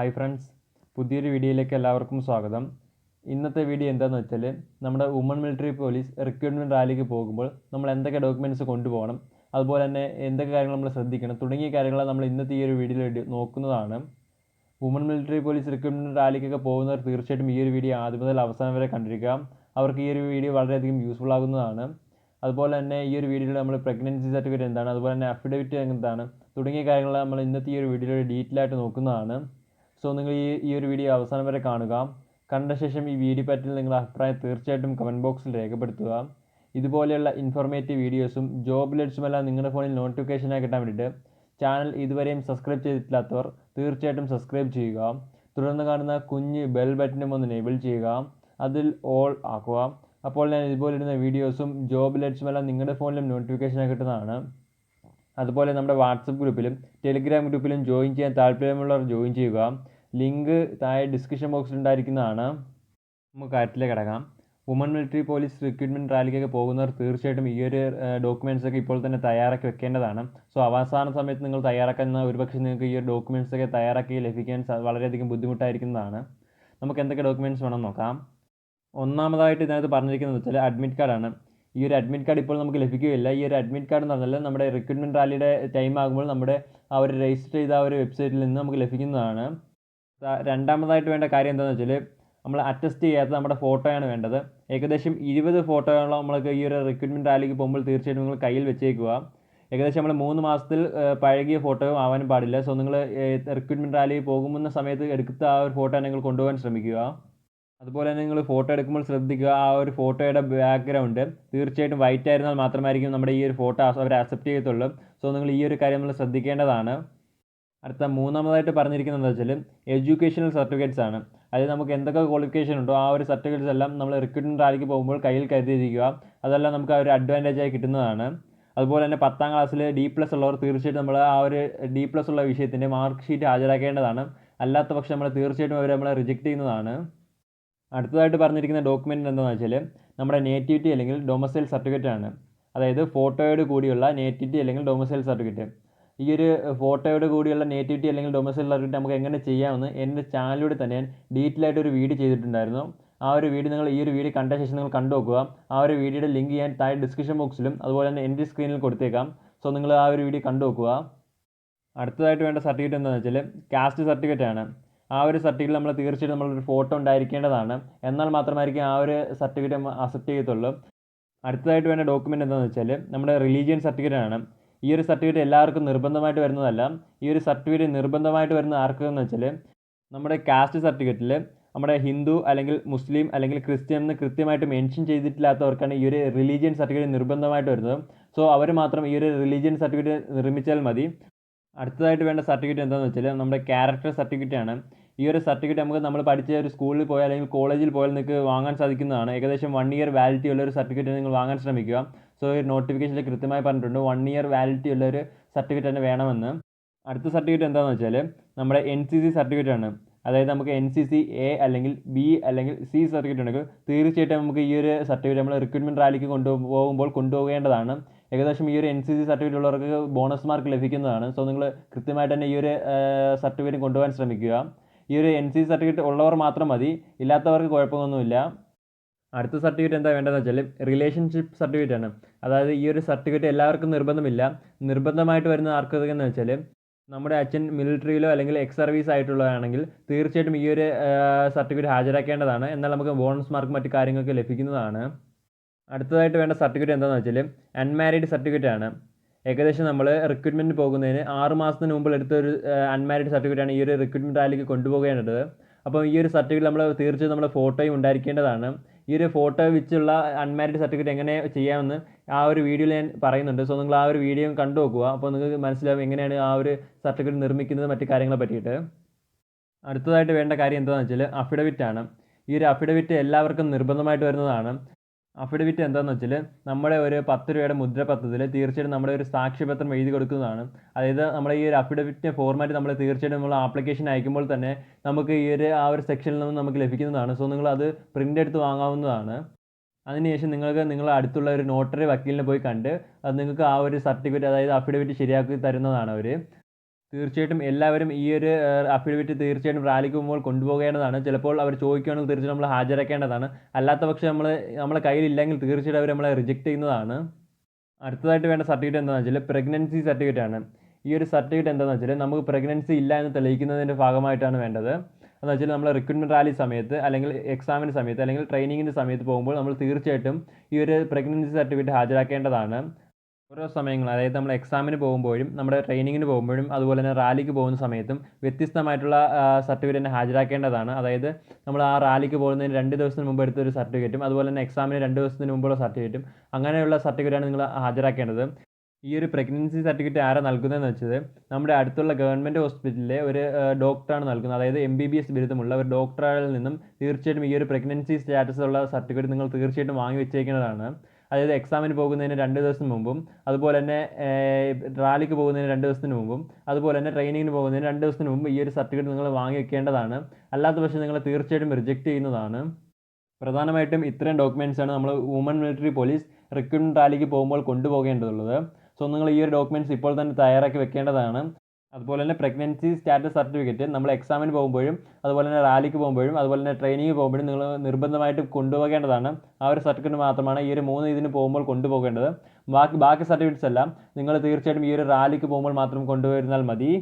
Hi friends, പുതിയൊരു വീഡിയോയിലേക്ക് എല്ലാവർക്കും സ്വാഗതം. ഇന്നത്തെ വീഡിയോ എന്താണെന്ന് വെച്ചാൽ നമ്മുടെ വുമൺ മിലിറ്ററി പോലീസ് റിക്രൂട്ട്മെൻറ്റ് റാലിക്ക് പോകുമ്പോൾ നമ്മൾ എന്തൊക്കെ ഡോക്യുമെൻറ്റ്സ് കൊണ്ടുപോകണം, അതുപോലെ തന്നെ എന്തൊക്കെ കാര്യങ്ങൾ നമ്മൾ ശ്രദ്ധിക്കണം തുടങ്ങിയ കാര്യങ്ങൾ നമ്മൾ ഇന്നത്തെ ഈ ഒരു വീഡിയോയിൽ നോക്കുന്നതാണ്. വുമൺ മിലിറ്ററി പോലീസ് റിക്രൂട്ട്മെൻറ്റ് റാലിക്കൊക്കെ പോകുന്നവർ തീർച്ചയായിട്ടും ഈ ഒരു വീഡിയോ ആദ്യം മുതൽ അവസാനം വരെ കണ്ടിരിക്കാം. അവർക്ക് ഈ ഒരു വീഡിയോ വളരെയധികം യൂസ്ഫുൾ ആകുന്നതാണ്. അതുപോലെ തന്നെ ഈ ഒരു വീഡിയോയിൽ നമ്മൾ പ്രഗ്നൻസി സർട്ടിഫിക്കറ്റ് എന്താണ്, അതുപോലെ തന്നെ അഫിഡവിറ്റ് എന്താണ് തുടങ്ങിയ കാര്യങ്ങൾ നമ്മൾ ഇന്നത്തെ ഈ ഒരു വീഡിയോയിൽ ഡീറ്റെയിൽ ആയിട്ട് നോക്കുന്നതാണ്. സോ നിങ്ങൾ ഈ ഒരു വീഡിയോ അവസാനം വരെ കാണുക. കണ്ട ശേഷം ഈ വീഡിയോ പറ്റി നിങ്ങളുടെ അഭിപ്രായം തീർച്ചയായിട്ടും കമൻറ്റ് ബോക്സിൽ രേഖപ്പെടുത്തുക. ഇതുപോലെയുള്ള ഇൻഫോർമേറ്റീവ് വീഡിയോസും ജോബ് ലെറ്റ്സുമെല്ലാം നിങ്ങളുടെ ഫോണിൽ നോട്ടിഫിക്കേഷനായി കിട്ടാൻ വേണ്ടിയിട്ട് ചാനൽ ഇതുവരെയും സബ്സ്ക്രൈബ് ചെയ്തിട്ടില്ലാത്തവർ തീർച്ചയായിട്ടും സബ്സ്ക്രൈബ് ചെയ്യുക. തുടർന്ന് കാണുന്ന കുഞ്ഞ് ബെൽ ബട്ടനും ഒന്ന് എനേബിൾ ചെയ്യുക, അതിൽ ഓൾ ആക്കുക. അപ്പോൾ ഞാൻ ഇതുപോലെ ഇടുന്ന വീഡിയോസും ജോബ് ലെറ്റ്സുമെല്ലാം നിങ്ങളുടെ ഫോണിലും നോട്ടിഫിക്കേഷനായി കിട്ടുന്നതാണ്. അതുപോലെ നമ്മുടെ വാട്സപ്പ് ഗ്രൂപ്പിലും ടെലിഗ്രാം ഗ്രൂപ്പിലും ജോയിൻ ചെയ്യാൻ താല്പര്യമുള്ളവർ ജോയിൻ ചെയ്യുക. ലിങ്ക് താഴെ ഡിസ്ക്രിപ്ഷൻ ബോക്സിൽ ഉണ്ടായിരിക്കുന്നതാണ്. നമുക്ക് കാര്യത്തിലേക്ക് കിടക്കാം. വുമൺ മിലിറ്ററി പോലീസ് റിക്രൂട്ട്മെൻറ്റ് റാലിക്കൊക്കെ പോകുന്നവർ തീർച്ചയായിട്ടും ഈ ഒരു ഡോക്യുമെൻറ്റ്സൊക്കെ ഇപ്പോൾ തന്നെ തയ്യാറാക്കി വെക്കേണ്ടതാണ്. സോ അവസാന സമയത്ത് നിങ്ങൾ തയ്യാറാക്കുന്ന ഒരുപക്ഷെ നിങ്ങൾക്ക് ഈ ഒരു ഡോക്യുമെൻറ്റ്സൊക്കെ തയ്യാറാക്കി ലഭിക്കാൻ വളരെയധികം ബുദ്ധിമുട്ടായിരിക്കുന്നതാണ്. നമുക്ക് എന്തൊക്കെ ഡോക്യുമെൻറ്റ്സ് വേണം നോക്കാം. ഒന്നാമതായിട്ട് ഇതിനകത്ത് പറഞ്ഞിരിക്കുന്നത് വെച്ചാൽ അഡ്മിറ്റ് കാർഡാണ്. ഈ ഒരു അഡ്മിറ്റ് കാർഡ് ഇപ്പോൾ നമുക്ക് ലഭിക്കുകയില്ല. ഈ ഒരു അഡ്മിറ്റ് കാർഡ് എന്ന് പറഞ്ഞാൽ നമ്മുടെ റിക്രൂട്ട്മെൻറ്റ് റാലിയുടെ ടൈം ആകുമ്പോൾ നമ്മുടെ ആ ഒരു രജിസ്റ്റർ ചെയ്ത ആ ഒരു വെബ്സൈറ്റിൽ നിന്ന് നമുക്ക് ലഭിക്കുന്നതാണ്. രണ്ടാമതായിട്ട് വേണ്ട കാര്യം എന്താണെന്ന് വെച്ചാൽ നമ്മൾ അറ്റസ്റ്റ് ചെയ്യാത്ത നമ്മുടെ ഫോട്ടോയാണ് വേണ്ടത്. ഏകദേശം 20 ഫോട്ടോയോളം നമ്മൾക്ക് ഈ ഒരു റിക്രൂട്ട്മെൻറ്റ് റാലിക്ക് പോകുമ്പോൾ തീർച്ചയായിട്ടും നിങ്ങൾ കയ്യിൽ വെച്ചേക്കുക. ഏകദേശം നമ്മൾ 3 മാസത്തിൽ പഴകിയ ഫോട്ടോയും ആവാനും പാടില്ല. സോ നിങ്ങൾ റിക്രൂട്ട്മെൻറ്റ് റാലി പോകുന്ന സമയത്ത് എടുത്ത ആ ഒരു ഫോട്ടോ നിങ്ങൾ കൊണ്ടുപോകാൻ ശ്രമിക്കുക. അതുപോലെ തന്നെ നിങ്ങൾ ഫോട്ടോ എടുക്കുമ്പോൾ ശ്രദ്ധിക്കുക, ആ ഒരു ഫോട്ടോയുടെ ബാക്ക്ഗ്രൗണ്ട് തീർച്ചയായിട്ടും വൈറ്റ് ആയിരുന്നാൽ മാത്രമായിരിക്കും നമ്മുടെ ഈ ഒരു ഫോട്ടോ അവർ അക്സെപ്റ്റ് ചെയ്യത്തുള്ളൂ. സോ നിങ്ങൾ ഈ ഒരു കാര്യം നമ്മൾ ശ്രദ്ധിക്കേണ്ടതാണ്. അടുത്ത മൂന്നാമതായിട്ട് പറഞ്ഞിരിക്കുന്നത് എന്താ വെച്ചാൽ എഡ്യൂക്കേഷണൽ സർട്ടിഫിക്കറ്റ്സ് ആണ്. അതായത് നമുക്ക് എന്തൊക്കെ ക്വാളിഫിക്കേഷൻ ഉണ്ടോ ആ ഒരു സർട്ടിഫിക്കറ്റ്സ് എല്ലാം നമ്മൾ റിക്രൂട്ട്മെൻറ്റ് റാലിക്ക് പോകുമ്പോൾ കയ്യിൽ കരുതിയിരിക്കുക. അതെല്ലാം നമുക്ക് ആ ഒരു അഡ്വാൻറ്റേജായി കിട്ടുന്നതാണ്. അതുപോലെ തന്നെ 10ാം ക്ലാസ്സിൽ D+ ഉള്ളവർ തീർച്ചയായിട്ടും നമ്മൾ ആ ഒരു D+ ഉള്ള വിഷയത്തിൻ്റെ മാർക്ക് ഷീറ്റ് ഹാജരാക്കേണ്ടതാണ്. അല്ലാത്ത പക്ഷം നമ്മൾ തീർച്ചയായിട്ടും അവർ നമ്മളെ റിജക്റ്റ് ചെയ്യുന്നതാണ്. അടുത്തതായിട്ട് പറഞ്ഞിരിക്കുന്ന ഡോക്യുമെൻറ്റ് എന്താണെന്ന് വെച്ചാൽ നമ്മുടെ നേറ്റിവിറ്റി അല്ലെങ്കിൽ ഡൊമസൈൽ സർട്ടിഫിക്കറ്റ് ആണ്. അതായത് ഫോട്ടോയോട് കൂടിയുള്ള നേറ്റിവിറ്റി അല്ലെങ്കിൽ ഡൊമസൈൽ സർട്ടിഫിക്കറ്റ്. ഈ ഒരു ഫോട്ടോയോട് കൂടിയുള്ള നേറ്റിവിറ്റി അല്ലെങ്കിൽ ഡൊമസൈൽ സർട്ടിഫിക്കറ്റ് നമുക്ക് എങ്ങനെ ചെയ്യാമെന്ന് എൻ്റെ ചാനലിലൂടെ തന്നെ ഞാൻ ഡീറ്റെയിൽ ആയിട്ട് ഒരു വീഡിയോ ചെയ്തിട്ടുണ്ടായിരുന്നു. ആ ഒരു വീഡിയോ നിങ്ങൾ ഈ ഒരു വീഡിയോ കണ്ട ശേഷം നിങ്ങൾ കണ്ടു നോക്കുക. ആ ഒരു വീഡിയോയുടെ ലിങ്ക് ഞാൻ താഴെ ഡിസ്ക്രിപ്ഷൻ ബോക്സിലും അതുപോലെ തന്നെ എൻ്റെ സ്ക്രീനിൽ കൊടുത്തേക്കാം. സോ നിങ്ങൾ ആ ഒരു വീഡിയോ കണ്ടു നോക്കുക. അടുത്തതായിട്ട് വേണ്ട സർട്ടിഫിക്കറ്റ് എന്താണെന്ന് വെച്ചാൽ കാസ്റ്റ് സർട്ടിഫിക്കറ്റ് ആണ്. ആ ഒരു സർട്ടിഫിക്കറ്റ് നമ്മൾ തീർച്ചയായിട്ടും നമ്മളൊരു ഫോട്ടോ ഉണ്ടായിരിക്കേണ്ടതാണ്. എന്നാൽ മാത്രമായിരിക്കും ആ ഒരു സർട്ടിഫിക്കറ്റ് അക്സെപ്റ്റ് ചെയ്യത്തുള്ളൂ. അടുത്തതായിട്ട് വേണ്ട ഡോക്യുമെൻറ്റ് എന്താണെന്ന് വെച്ചാൽ നമ്മുടെ റിലീജിയൻ സർട്ടിഫിക്കറ്റ് ആണ്. ഈ ഒരു സർട്ടിഫിക്കറ്റ് എല്ലാവർക്കും നിർബന്ധമായിട്ട് വരുന്നതല്ല. ഈ ഒരു സർട്ടിഫിക്കറ്റ് നിർബന്ധമായിട്ട് വരുന്ന ആർക്കെന്ന് വെച്ചാൽ നമ്മുടെ കാസ്റ്റ് സർട്ടിഫിക്കറ്റിൽ നമ്മുടെ ഹിന്ദു അല്ലെങ്കിൽ മുസ്ലിം അല്ലെങ്കിൽ ക്രിസ്ത്യൻ എന്ന് കൃത്യമായിട്ട് മെൻഷൻ ചെയ്തിട്ടില്ലാത്തവർക്കാണ് ഈ ഒരു റിലീജിയൻ സർട്ടിഫിക്കറ്റ് നിർബന്ധമായിട്ട് വരുന്നത്. സോ അവർ മാത്രം ഈ ഒരു റിലീജിയൻ സർട്ടിഫിക്കറ്റ് നിർമ്മിച്ചാൽ മതി. അടുത്തതായിട്ട് വേണ്ട സർട്ടിഫിക്കറ്റ് എന്താണെന്ന് വെച്ചാൽ നമ്മുടെ ക്യാരക്ടർ സർട്ടിഫിക്കറ്റ് ആണ്. ഈ ഒരു സർട്ടിഫിക്കറ്റ് നമുക്ക് നമ്മൾ പഠിച്ച ഒരു സ്കൂളിൽ പോയാൽ അല്ലെങ്കിൽ കോളേജിൽ പോയാൽ നിങ്ങൾക്ക് വാങ്ങാൻ സാധിക്കുന്നതാണ്. ഏകദേശം 1 ഇയർ വാലിഡിറ്റി ഉള്ള ഒരു സർട്ടിഫിക്കറ്റ് നിങ്ങൾ വാങ്ങാൻ ശ്രമിക്കുക. സോ ഈ നോട്ടിഫിക്കേഷനിൽ കൃത്യമായി പറഞ്ഞിട്ടുണ്ട് 1 ഇയർ വാലിഡിറ്റി ഉള്ള ഒരു സർട്ടിഫിക്കറ്റ് തന്നെ വേണമെന്ന്. അടുത്ത സർട്ടിഫിക്കറ്റ് എന്താണെന്ന് വെച്ചാൽ നമ്മുടെ NCC സർട്ടിഫിക്കറ്റ് ആണ്. അതായത് നമുക്ക് NCC A അല്ലെങ്കിൽ B അല്ലെങ്കിൽ C സർട്ടിഫിക്കറ്റ് ഉണ്ടെങ്കിൽ തീർച്ചയായിട്ടും നമുക്ക് ഈ ഒരു സർട്ടിഫിക്കറ്റ് നമ്മൾ റിക്രൂട്ട്മെൻറ്റ് റാലിക്ക് കൊണ്ടുപോകേണ്ടതാണ്. ഏകദേശം ഈ ഒരു NCC സർട്ടിഫിക്കറ്റ് ഉള്ളവർക്ക് ബോണസ് മാർക്ക് ലഭിക്കുന്നതാണ്. സോ നിങ്ങൾ കൃത്യമായിട്ട് തന്നെ ഈ ഒരു സർട്ടിഫിക്കറ്റ് കൊണ്ടുപോകാൻ ശ്രമിക്കുക. ഈ ഒരു NCC സർട്ടിഫിക്കറ്റ് ഉള്ളവർ മാത്രം മതി, ഇല്ലാത്തവർക്ക് കുഴപ്പമൊന്നുമില്ല. അടുത്ത സർട്ടിഫിക്കറ്റ് എന്താ വേണ്ടതെന്ന് വെച്ചാൽ റിലേഷൻഷിപ്പ് സർട്ടിഫിക്കറ്റ് ആണ്. അതായത് ഈ ഒരു സർട്ടിഫിക്കറ്റ് എല്ലാവർക്കും നിർബന്ധമില്ല. നിർബന്ധമായിട്ട് വരുന്ന ആർക്കെന്ന് വെച്ചാൽ നമ്മുടെ അച്ഛൻ മിലിറ്ററിയിലോ അല്ലെങ്കിൽ എക്സ് സർവീസ് ആയിട്ടുള്ളതാണെങ്കിൽ തീർച്ചയായിട്ടും ഈ ഒരു സർട്ടിഫിക്കറ്റ് ഹാജരാക്കേണ്ടതാണ്. എന്നാൽ നമുക്ക് ബോണസ് മാർക്ക് മറ്റു കാര്യങ്ങൾക്ക് ലഭിക്കുന്നതാണ്. അടുത്തതായിട്ട് വേണ്ട സർട്ടിഫിക്കറ്റ് എന്താണെന്ന് വെച്ചാൽ അൺമാരീഡ് സർട്ടിഫിക്കറ്റ് ആണ്. ഏകദേശം നമ്മൾ റിക്രൂട്ട്മെൻറ്റ് പോകുന്നതിന് 6 മാസത്തിന് മുമ്പ് എടുത്തൊരു അൺമാരീഡ് സർട്ടിഫിക്കറ്റാണ് ഈ ഒരു റിക്രൂട്ട്മെൻറ്റ് റാലിക്ക് കൊണ്ടുപോകേണ്ടത്. അപ്പോൾ ഈ ഒരു സർട്ടിഫിക്കറ്റ് നമ്മൾ തീർച്ചയായും നമ്മുടെ ഫോട്ടോയും ഉണ്ടായിരിക്കേണ്ടതാണ്. ഈ ഒരു ഫോട്ടോ വെച്ചുള്ള അൺമാരീഡ് സർട്ടിഫിക്കറ്റ് എങ്ങനെ ചെയ്യാമെന്ന് ആ ഒരു വീഡിയോയിൽ ഞാൻ പറയുന്നുണ്ട്. സോ നിങ്ങൾ ആ ഒരു വീഡിയോ കണ്ടു നോക്കുക. അപ്പോൾ നിങ്ങൾക്ക് മനസ്സിലാവും എങ്ങനെയാണ് ആ ഒരു സർട്ടിഫിക്കറ്റ് നിർമ്മിക്കുന്നത് മറ്റു കാര്യങ്ങളെ പറ്റിയിട്ട്. അടുത്തതായിട്ട് വേണ്ട കാര്യം എന്താണെന്ന് വെച്ചാൽ അഫിഡവിറ്റ് ആണ്. ഈ ഒരു അഫിഡവിറ്റ് എല്ലാവർക്കും നിർബന്ധമായിട്ട് വരുന്നതാണ്. അഫിഡവിറ്റ് എന്താണെന്ന് വെച്ചാൽ നമ്മുടെ ഒരു 10 രൂപയുടെ മുദ്രപത്രത്തിൽ തീർച്ചയായിട്ടും നമ്മുടെ ഒരു സാക്ഷ്യപത്രം എഴുതി കൊടുക്കുന്നതാണ്. അതായത് നമ്മുടെ ഈ ഒരു അഫിഡവിറ്റിൻ്റെ ഫോർമാറ്റ് നമ്മൾ തീർച്ചയായിട്ടും നമ്മൾ ആപ്ലിക്കേഷൻ അയക്കുമ്പോൾ തന്നെ നമുക്ക് ഈ ഒരു ആ ഒരു സെക്ഷനിൽ നിന്ന് നമുക്ക് ലഭിക്കുന്നതാണ്. സോ നിങ്ങളത് പ്രിൻ്റ് എടുത്ത് വാങ്ങാവുന്നതാണ്. അതിനുശേഷം നിങ്ങൾക്ക് നിങ്ങളുടെ അടുത്തുള്ള ഒരു നോട്ടറി വക്കീലിനെ പോയി കണ്ട് അത് നിങ്ങൾക്ക് ആ ഒരു സർട്ടിഫിക്കറ്റ് അതായത് അഫിഡവിറ്റ് ശരിയാക്കി തരുന്നതാണ് അവർ. തീർച്ചയായിട്ടും എല്ലാവരും ഈ ഒരു അഫിഡവിറ്റ് തീർച്ചയായിട്ടും റാലിക്ക് പോകുമ്പോൾ കൊണ്ടുപോകേണ്ടതാണ്. ചിലപ്പോൾ അവർ ചോദിക്കുകയാണെങ്കിൽ തീർച്ചയായും നമ്മൾ ഹാജരാക്കേണ്ടതാണ്. അല്ലാത്ത പക്ഷം നമ്മളെ കയ്യിലില്ലെങ്കിൽ തീർച്ചയായിട്ടും അവർ നമ്മളെ റിജക്റ്റ് ചെയ്യുന്നതാണ്. അടുത്തതായിട്ട് വേണ്ട സർട്ടിഫിക്കറ്റ് എന്താണെന്ന് വെച്ചാൽ പ്രഗ്നൻസി സർട്ടിഫിക്കറ്റ് ആണ്. ഈ ഒരു സർട്ടിഫിക്കറ്റ് എന്താണെന്ന് വെച്ചാൽ നമുക്ക് പ്രഗ്നൻസി ഇല്ല എന്ന് തെളിയിക്കുന്നതിൻ്റെ ഭാഗമായിട്ടാണ് വേണ്ടത്. എന്ന് വെച്ചാൽ നമ്മൾ റിക്രൂട്ട്മെൻറ്റ് റാലി സമയത്ത് അല്ലെങ്കിൽ എക്സാമിൻ്റെ സമയത്ത് അല്ലെങ്കിൽ ട്രെയിനിങ്ങിൻ്റെ സമയത്ത് പോകുമ്പോൾ നമ്മൾ തീർച്ചയായിട്ടും ഈ ഒരു പ്രഗ്നൻസി സർട്ടിഫിക്കറ്റ് ഹാജരാക്കേണ്ടതാണ്. ഓരോ സമയങ്ങൾ, അതായത് നമ്മൾ എക്സാമിന് പോകുമ്പോഴും നമ്മുടെ ട്രെയിനിങ്ങിന് പോകുമ്പോഴും അതുപോലെ തന്നെ റാലിക്ക് പോകുന്ന സമയത്തും വ്യത്യസ്തമായിട്ടുള്ള സർട്ടിഫിക്കറ്റ് തന്നെ ഹാജരാക്കേണ്ടതാണ്. അതായത് നമ്മൾ ആ റാലിക്ക് പോകുന്നതിന് 2 ദിവസത്തിന് മുമ്പ് എടുത്തൊരു സർട്ടിഫിക്കറ്റും അതുപോലെ തന്നെ എക്സാമിന് 2 ദിവസത്തിന് മുമ്പുള്ള സർട്ടിഫിക്കറ്റും അങ്ങനെയുള്ള സർട്ടിഫിക്കറ്റാണ് നിങ്ങൾ ഹാജരാക്കേണ്ടത്. ഈ ഒരു പ്രഗ്നൻസി സർട്ടിഫിക്കറ്റ് ആരാ നൽകുന്നതെന്ന് വെച്ചത് നമ്മുടെ അടുത്തുള്ള ഗവൺമെൻറ് ഹോസ്പിറ്റലിലെ ഒരു ഡോക്ടറാണ് നൽകുന്നത്. അതായത് MBBS ബിരുദമുള്ള ഒരു ഡോക്ടറിൽ നിന്നും തീർച്ചയായിട്ടും ഈ ഒരു പ്രഗ്നൻസി സ്റ്റാറ്റസ് ഉള്ള സർട്ടിഫിക്കറ്റ് നിങ്ങൾ തീർച്ചയായിട്ടും വാങ്ങി വെച്ചേക്കുന്നതാണ്. അതായത് എക്സാമിന് പോകുന്നതിന് 2 ദിവസം മുമ്പും അതുപോലെ തന്നെ റാലിക്ക് പോകുന്നതിന് 2 ദിവസത്തിന് മുമ്പും അതുപോലെ തന്നെ ട്രെയിനിങ്ങിന് പോകുന്നതിന് 2 ദിവസത്തിന് മുമ്പ് ഈ ഒരു സർട്ടിഫിക്കറ്റ് നിങ്ങൾ വാങ്ങി വെക്കേണ്ടതാണ്. അല്ലാത്ത പക്ഷം നിങ്ങൾ തീർച്ചയായിട്ടും റിജക്റ്റ് ചെയ്യുന്നതാണ്. പ്രധാനമായിട്ടും ഇത്രയും ഡോക്യുമെൻറ്റ്സാണ് നമ്മൾ വുമൺ മിലിറ്ററി പോലീസ് റിക്രൂട്ട്മെൻറ്റ് റാലിക്ക് പോകുമ്പോൾ കൊണ്ടുപോകേണ്ടതുള്ളത്. സോ നിങ്ങൾ ഈ ഒരു ഡോക്യുമെൻറ്റ്സ് ഇപ്പോൾ തന്നെ തയ്യാറാക്കി വെക്കേണ്ടതാണ്. അതുപോലെ തന്നെ പ്രഗ്നൻസി സ്റ്റാറ്റസ് സർട്ടിഫിക്കറ്റ് നമ്മൾ എക്സാമിന് പോകുമ്പോഴും അതുപോലെ തന്നെ റാലിക്ക് പോകുമ്പോഴും അതുപോലെ തന്നെ ട്രെയിനിങ് പോകുമ്പോഴും നിങ്ങൾ നിർബന്ധമായിട്ടും കൊണ്ടുപോകേണ്ടതാണ്. ആ ഒരു സർട്ടിഫിക്കറ്റ് മാത്രമാണ് ഈ ഒരു 3 ഇതിന് പോകുമ്പോൾ കൊണ്ടുപോകേണ്ടത്. ബാക്കി സർട്ടിഫിക്കറ്റ്സ് എല്ലാം നിങ്ങൾ തീർച്ചയായിട്ടും ഈ ഒരു റാലിക്ക് പോകുമ്പോൾ മാത്രം കൊണ്ടുവരുന്നാൽ മതി.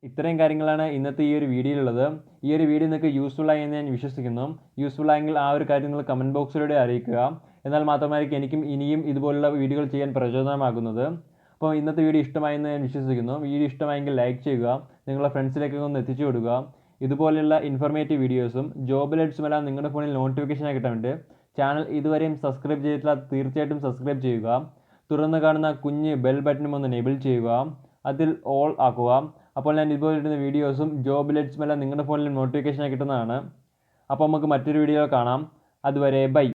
ഇത്രയും കാര്യങ്ങളാണ് ഇന്നത്തെ ഈ ഒരു വീഡിയോയിലുള്ളത്. ഈ ഒരു വീഡിയോ നിങ്ങൾക്ക് യൂസ്ഫുൾ ആയി എന്ന് ഞാൻ വിശ്വസിക്കുന്നു. യൂസ്ഫുൾ ആയെങ്കിൽ ആ ഒരു കാര്യം നിങ്ങൾ കമൻറ്റ് ബോക്സിലൂടെ അറിയിക്കുക. എന്നാൽ മാത്രമായിരിക്കും എനിക്കും ഇനിയും ഇതുപോലുള്ള വീഡിയോകൾ ചെയ്യാൻ പ്രചോദനമാകുന്നത്. അപ്പോൾ ഇന്നത്തെ വീഡിയോ ഇഷ്ടമായെന്ന് ഞാൻ വിശ്വസിക്കുന്നു. വീഡിയോ ഇഷ്ടമായെങ്കിൽ ലൈക്ക് ചെയ്യുക, നിങ്ങളുടെ ഫ്രണ്ട്സിലേക്കൊക്കെ ഒന്ന് എത്തിച്ചു കൊടുക്കുക. ഇതുപോലെയുള്ള ഇൻഫോർമേറ്റീവ് വീഡിയോസും ജോബ് അലേർട്സും എല്ലാം നിങ്ങളുടെ ഫോണിൽ നോട്ടിഫിക്കേഷനായി കിട്ടാൻ വേണ്ടി ചാനൽ ഇതുവരെയും സബ്സ്ക്രൈബ് ചെയ്തിട്ടില്ല തീർച്ചയായിട്ടും സബ്സ്ക്രൈബ് ചെയ്യുക. തുടർന്ന് കാണുന്ന കുഞ്ഞ് ബെൽ ബട്ടണും ഒന്ന് എനേബിൾ ചെയ്യുക, അതിൽ ഓൾ ആക്കുക. അപ്പോൾ ഞാൻ ഇതുപോലെ ഇടുന്ന വീഡിയോസും ജോബ് അലേർട്സും എല്ലാം നിങ്ങളുടെ ഫോണിൽ നോട്ടിഫിക്കേഷനായി കിട്ടുന്നതാണ്. അപ്പോൾ നമുക്ക് മറ്റൊരു വീഡിയോ കാണാം. അതുവരെ ബൈ.